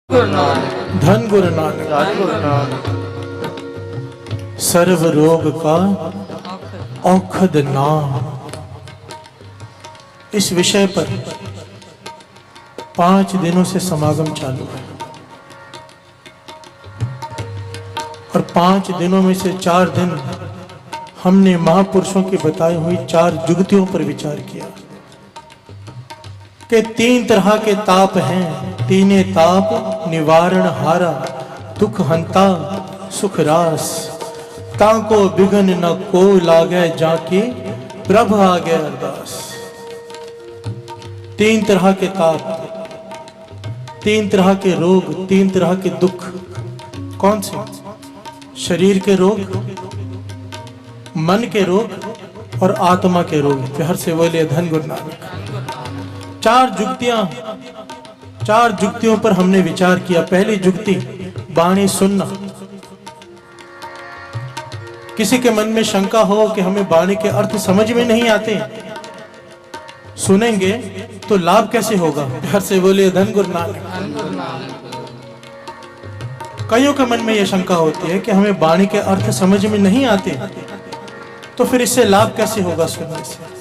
धन गुरु नानक। सर्व रोग का औखद नाम। इस विषय पर 5 दिनों से समागम चालू है और 5 दिनों में से 4 दिन हमने महापुरुषों की बताई हुई 4 जुगतियों पर विचार किया कि 3 तरह के ताप हैं। तीने ताप निवारण हारा, दुख हंता सुख रास। ताको बिघन न को लागे जाके प्रभ आ गए अरदास। 3 तरह के ताप, 3 तरह के रोग, 3 तरह के दुख। कौन से? शरीर के रोग, मन के रोग और आत्मा के रोग। प्यार से बोलिए धन गुरु नानक। 4 जुक्तियों पर हमने विचार किया। पहली जुक्ति, बाणी सुनना। किसी के मन में शंका हो कि हमें बाणी के अर्थ समझ में नहीं आते, सुनेंगे तो लाभ कैसे होगा? प्यार से बोलिए धन गुरु नानक। कईयों के मन में यह शंका होती है कि हमें बाणी के अर्थ समझ में नहीं आते, तो फिर इससे लाभ कैसे होगा सुनने से?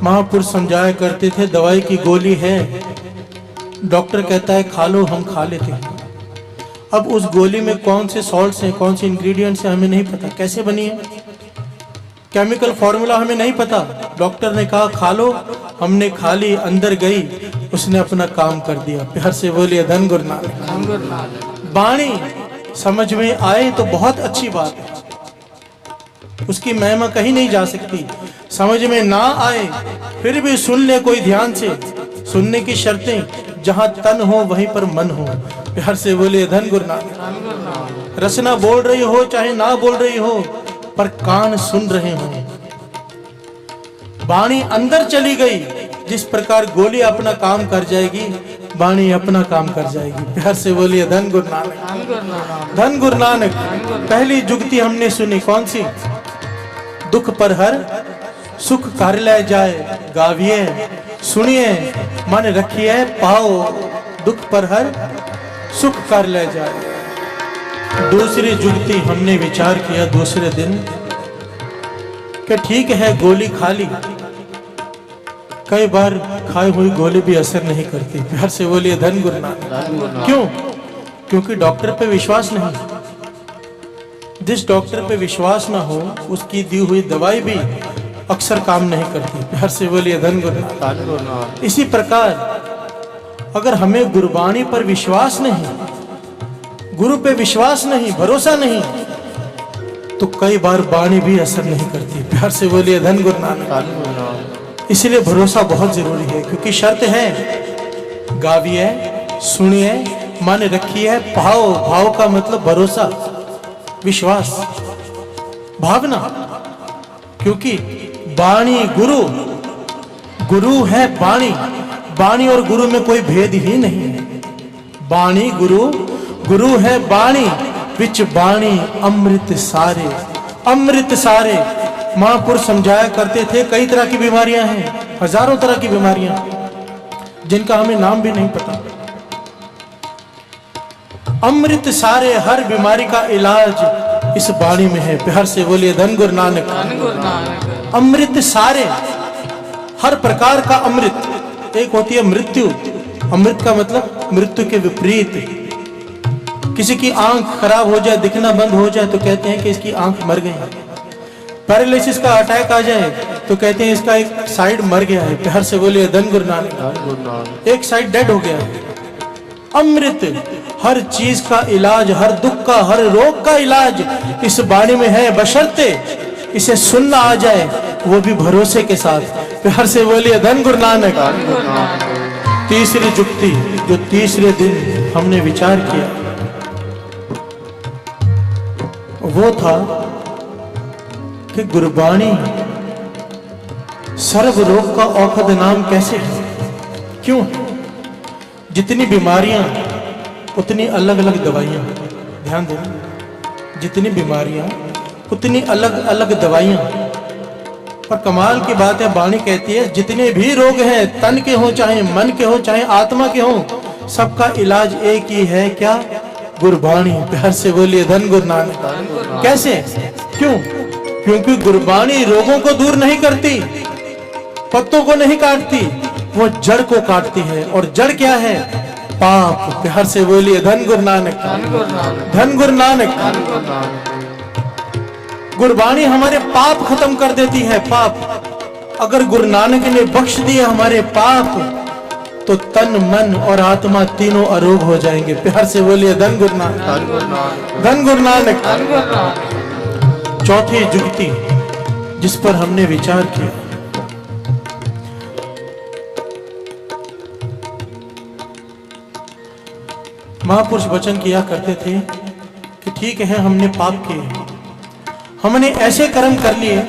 महापुरुष समझाया करते थे, दवाई की गोली है, डॉक्टर कहता है खा लो, हम खा लेते हैं। अब उस गोली में कौन से सॉल्ट्स हैं, कौन से इंग्रेडिएंट्स हैं, हमें नहीं पता। कैसे बनी है, केमिकल फॉर्मूला हमें नहीं पता। डॉक्टर ने कहा खा लो, हमने खा ली, अंदर गई, उसने अपना काम कर दिया। प्यार से बोलिए धन गुरु नानक। बाणी समझ में आए तो बहुत अच्छी बात है, उसकी महिमा कहीं नहीं जा सकती। समझ में ना आए फिर भी सुन ले कोई ध्यान से। सुनने की शर्तें, जहां तन हो वहीं पर मन हो। प्यार से बोलिए धन गुरु नानक। रचना बोल रही हो चाहे ना बोल रही हो, पर कान सुन रहे हो। बाणी अंदर चली गई, जिस प्रकार गोली अपना काम कर जाएगी, बाणी अपना काम कर जाएगी। प्यार से बोलिए धन गुरु नानक। धन गुरु नानक। पहली जुगती हमने सुनी, कौन सी? दुख पर हर सुख कर ले जाए, गाविए सुनिए मन रखिए पाओ। दुख पर हर सुख कर ले जाए। दूसरी जुगती हमने विचार किया दूसरे दिन कि ठीक है गोली खा ली, कई बार खाई हुई गोली भी असर नहीं करती। प्यार से बोलिए धन गुरु नानक। क्यों? क्योंकि डॉक्टर पे विश्वास नहीं। जिस डॉक्टर पे विश्वास ना हो, उसकी दी हुई दवाई भी अक्सर काम नहीं करती। प्यार से बोलिए धन गुरु नानक। इसी प्रकार अगर हमें गुरबाणी पर विश्वास नहीं, गुरु पे विश्वास नहीं, भरोसा नहीं, तो कई बार बाणी भी असर नहीं करती। प्यार से बोलिए धन गुरु नानक। इसलिए भरोसा बहुत जरूरी है, क्योंकि शर्त है गाविए सुनिए मन रखिए भाव। भाव का मतलब भरोसा, विश्वास, भावना। क्योंकि बाणी गुरु, गुरु है बाणी। बाणी और गुरु में कोई भेद ही नहीं है। बाणी गुरु, गुरु है बाणी। विच बाणी अमृत सारे, अमृत सारे। महापुरुष समझाया करते थे, कई तरह की बीमारियां हैं, हजारों तरह की बीमारियां, जिनका हमें नाम भी नहीं पता। अमृत सारे, हर बीमारी का इलाज इस बाणी में है। प्यार से बोलिए धन गुरु नानक। अमृत सारे, हर प्रकार का अमृत। एक होती है मृत्यु, अमृत का मतलब मृत्यु के विपरीत। किसी की आंख खराब हो जाए, दिखना बंद हो जाए, तो कहते हैं कि इसकी आंख मर गई। पैरालिसिस का अटैक आ जाए तो कहते हैं इसका एक साइड मर गया है। प्यार से बोलिए धन गुरु नानक। एक साइड डेड हो गया है। अमृत, हर चीज का इलाज, हर दुख का, हर रोग का इलाज इस बाणी में है, बशर्ते इसे सुनना आ जाए, वो भी भरोसे के साथ। प्यार से बोलिए धन गुरु नानक। तीसरी जुक्ति जो तीसरे दिन हमने विचार किया, वो था कि गुरबाणी सर्व रोग का औखद नाम कैसे है, क्यों? जितनी बीमारियां उतनी अलग अलग दवाइयां। ध्यान देना, जितनी बीमारियां उतनी अलग अलग दवाइयां। और कमाल की बात है, बाणी कहती है जितने भी रोग हैं, तन के हो चाहे मन के हो चाहे आत्मा के हो, सबका इलाज एक ही है, क्या? गुरबाणी। प्यार से बोलिए धन गुरु नानक। कैसे? क्यों? क्योंकि गुरबाणी रोगों को दूर नहीं करती, पत्तों को नहीं काटती, वो जड़ को काटती है। और जड़ क्या है? पाप। प्यार से बोलिए धन गुरु नानक, धन गुरु नानक। गुरबाणी हमारे पाप खत्म कर देती है। पाप अगर गुरु नानक ने बख्श दिए हमारे पाप, तो तन मन और आत्मा तीनों अरोग हो जाएंगे। प्यार से बोलिए धन गुरु नानक, धन गुरु नानक। चौथी जुगती जिस पर हमने विचार किया, महापुरुष वचन किया करते थे कि ठीक है, हमने पाप किए, हमने ऐसे कर्म कर लिए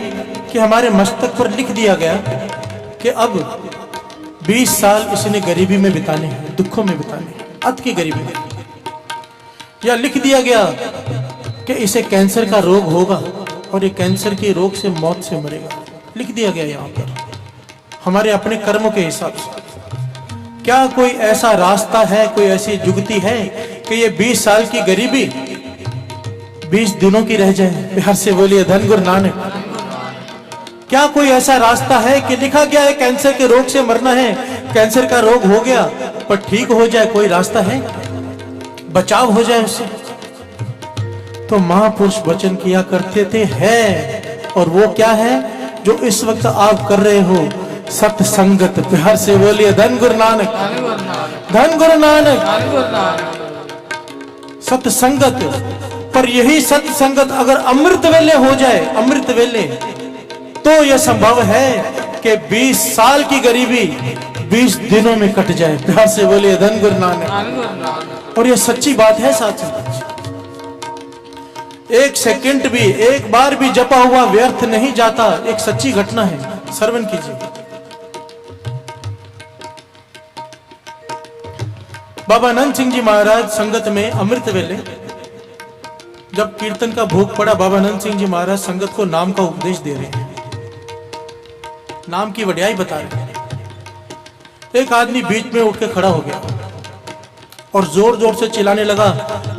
कि हमारे मस्तक पर लिख दिया गया कि अब 20 साल इसने गरीबी में बिताने हैं, दुखों में बिताने हैं, अत की गरीबी में। या लिख दिया गया कि इसे कैंसर का रोग होगा और ये कैंसर के रोग से मौत से मरेगा। लिख दिया गया यहाँ पर हमारे अपने कर्मों के हिसाब से। क्या कोई ऐसा रास्ता है, कोई ऐसी जुगती है कि ये 20 साल की गरीबी 20 दिनों की रह जाए? प्यार से बोलिए धन गुरु नानक। क्या कोई ऐसा रास्ता है कि लिखा गया है कैंसर के रोग से मरना है, कैंसर का रोग हो गया पर ठीक हो जाए? कोई रास्ता है, बचाव हो जाए उससे? तो महापुरुष वचन किया करते थे है, और वो क्या है जो इस वक्त आप कर रहे हो? सत्संगत। प्यार से बोलिए धन गुरु नानक, धन गुरु नानक। सत्संगत। पर यही सत्संगत अगर अमृत वेले हो जाए, अमृत वेले, तो यह संभव है कि 20 साल की गरीबी 20 दिनों में कट जाए। प्यार से बोलिए धन गुरु नानक। और यह सच्ची बात है साथ ही। एक सेकंड भी, एक बार भी जपा हुआ व्यर्थ नहीं जाता। एक सच्ची घटना है, श्रवण कीजिए। बाबा आनंद सिंह जी महाराज संगत में अमृत वेले जब कीर्तन का भोग पड़ा, बाबा आनंद सिंह जी महाराज संगत को नाम का उपदेश दे रहे हैं, नाम की वड्याई बता रहे हैं। एक आदमी बीच में उठ के खड़ा हो गया और जोर जोर से चिल्लाने लगा,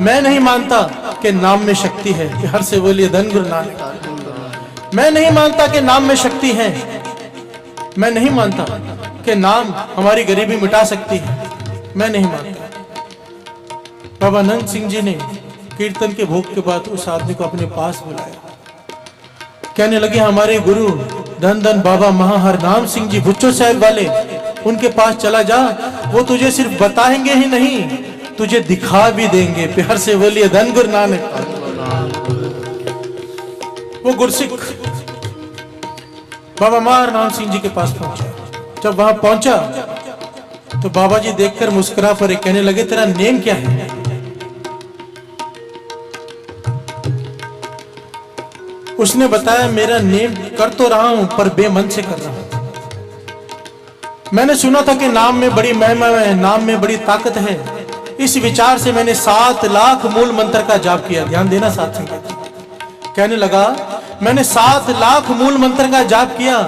मैं नहीं मानता कि नाम में शक्ति है। प्यार से बोलिए धन गुरु नानक। मैं नहीं मानता कि नाम में शक्ति है। मैं नहीं मानता कि नाम हमारी गरीबी मिटा सकती है। मैं नहीं मानता। बाबा आनंद सिंह जी ने कीर्तन के भोग के बाद उस आदमी को अपने पास बुलाया। कहने लगे, हमारे गुरु धन धन बाबा महाहर नाम सिंह जी भुच्चो साहब वाले, उनके पास चला जा। वो तुझे सिर्फ बताएंगे ही नहीं, तुझे दिखा भी देंगे। प्यार से बोलिए धन गुरु नानक। वो गुरसिख बाबा महाहर नाम सिंह जी के पास पहुंचा। जब वहां पहुंचा तो बाबा जी देखकर मुस्कुरा पड़े। कहने लगे, तेरा नेम क्या है? उसने बताया, मेरा नेम कर तो रहा हूं पर बेमन से कर रहा हूं। मैंने सुना था कि नाम में बड़ी महिमा है, नाम में बड़ी ताकत है। इस विचार से मैंने 7 लाख मूल मंत्र का जाप किया। ध्यान देना साथ संगत। कहने लगा, मैंने 7 लाख मूल मंत्र का जाप किया,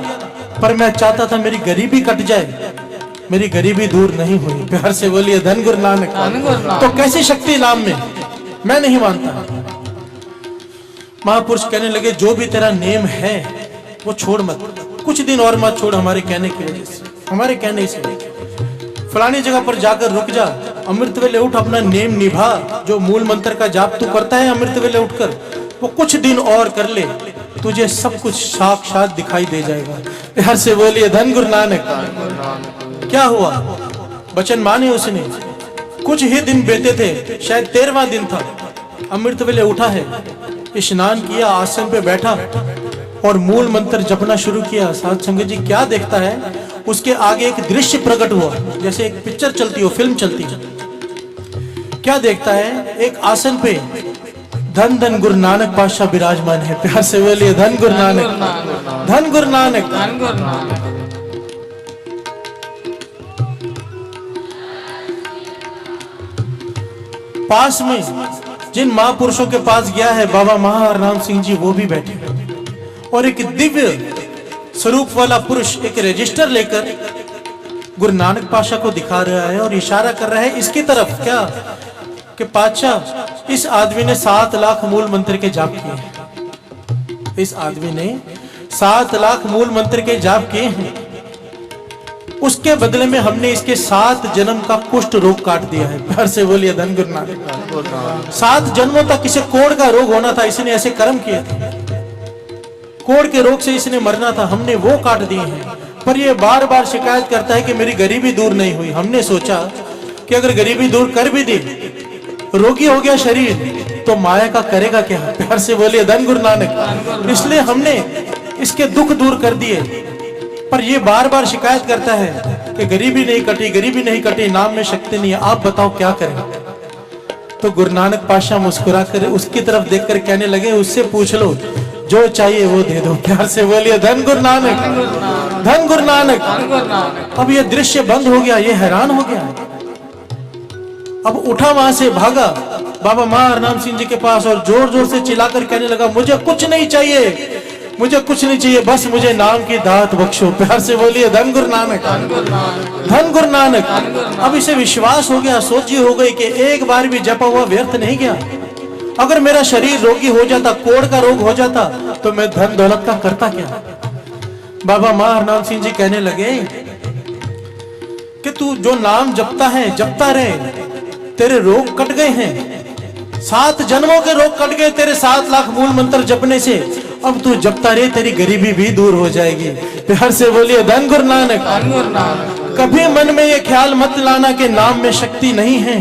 पर मैं चाहता था मेरी गरीबी कट जाए, मेरी गरीबी दूर नहीं हुई। प्यार से बोलिए धन गुरु नानक। तो कैसी शक्ति नाम में? मैं नहीं मानता। महापुरुष कहने लगे, जो भी तेरा नेम है वो छोड़ मत, कुछ दिन और मत छोड़, हमारे कहने की वजह से, हमारे कहने से। फलानी जगह पर जाकर रुक जा, अमृत वेले उठ, अपना नेम निभा। जो मूल मंत्र का जाप तू करता है अमृत वेले उठकर, वो कुछ दिन और कर ले, तुझे सब कुछ साक्षात दिखाई दे जाएगा। प्यार से बोलिए धन गुरु नानक। क्या हुआ? वचन माने उसने। कुछ ही दिन बीते थे, शायद 13वां दिन था। अमृत वेले उठा है, स्नान किया, आसन पे बैठा और मूल मंत्र जपना शुरू किया। साथ संगत जी, क्या देखता है? उसके आगे एक दृश्य प्रकट हुआ, जैसे एक पिक्चर चलती हो, फिल्म चलती है। क्या देखता है? एक आसन पे धन धन गुरु नानक पातशाह विराजमान है। प्यार से बोलिए धन गुरु नानक, धन गुरु नानक। पास में जिन महापुरुषों के पास गया है बाबा महाहर नाम सिंह जी, वो भी बैठे और एक दिव्य स्वरूप वाला पुरुष एक रजिस्टर लेकर गुरु नानक पातशाह को दिखा रहा है और इशारा कर रहा है इसकी तरफ, क्या कि पातशाह इस आदमी ने 7 लाख मूल मंत्र के जाप किए, इस आदमी ने 7 लाख मूल मंत्र के जाप किए हैं, उसके बदले में हमने इसके 7 जन्म का कुष्ठ रोग काट दिया है। प्यार से बोलिए धन गुरु नानक। 7 जन्मों तक इसे कोढ़ का रोग होना था, इसने ऐसे कर्म किए थे, कोढ़ के रोग से इसने मरना था, हमने वो काट दिए हैं। पर ये बार बार शिकायत करता है कि मेरी गरीबी दूर नहीं हुई। हमने सोचा कि अगर गरीबी दूर कर भी दी, रोगी हो गया शरीर, तो माया का करेगा क्या। प्यार से बोलिए धन गुरु नानक। इसलिए हमने इसके दुख दूर कर दिए, पर ये बार बार शिकायत करता है कि गरीबी नहीं कटी, गरीबी नहीं कटी, नाम में शक्ति नहीं है, आप बताओ क्या करें। तो गुरु नानक पातशाह मुस्कुरा कर उसकी तरफ देखकर कहने लगे, उससे पूछ लो जो चाहिए वो दे दो। प्यार से बोलिए धन गुरु नानक, धन गुरु नानक। अब ये दृश्य बंद हो गया, ये हैरान हो गया। अब उठा वहां से, भागा बाबा मार नाम सिंह जी के पास और जोर जोर से चिल्लाकर कहने लगा, मुझे कुछ नहीं चाहिए, मुझे कुछ नहीं चाहिए, बस मुझे नाम की दात बख्शो। प्यार से बोलिए धन गुरु नानक, धन गुरु नानक। अब इसे विश्वास हो गया, सोची हो गई कि एक बार भी जपा हुआ व्यर्थ नहीं गया। अगर मेरा शरीर रोगी हो जाता, कोढ़ का रोग हो जाता, तो मैं धन दौलत का करता क्या। बाबा मार नाम सिंह जी कहने लगे कि तू जो नाम जपता है, जपता रहे, तेरे रोग कट गए हैं, 7 जन्मों के रोग कट गए तेरे 7 लाख मूल मंत्र जपने से। अब तू जपता रहे, तेरी गरीबी भी दूर हो जाएगी। प्यार से बोलिए धन गुरु नानक। कभी मन में ये ख्याल मत लाना कि नाम में शक्ति नहीं है।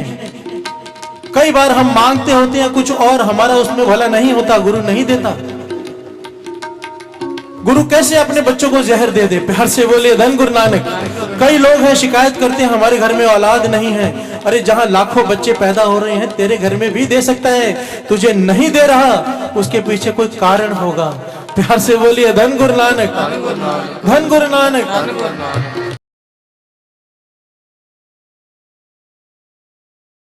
कई बार हम मांगते होते हैं कुछ और, हमारा उसमें भला नहीं होता, गुरु नहीं देता। गुरु कैसे अपने बच्चों को जहर दे दे। प्यार से बोलिए धन गुरु नानक। कई लोग हैं शिकायत करते हैं हमारे घर में औलाद नहीं है। अरे जहां लाखों बच्चे पैदा हो रहे हैं, तेरे घर में भी दे सकता है, तुझे नहीं दे रहा, उसके पीछे कोई कारण होगा। प्यार से बोलिए धन गुरु नानक, धन गुरु नानक।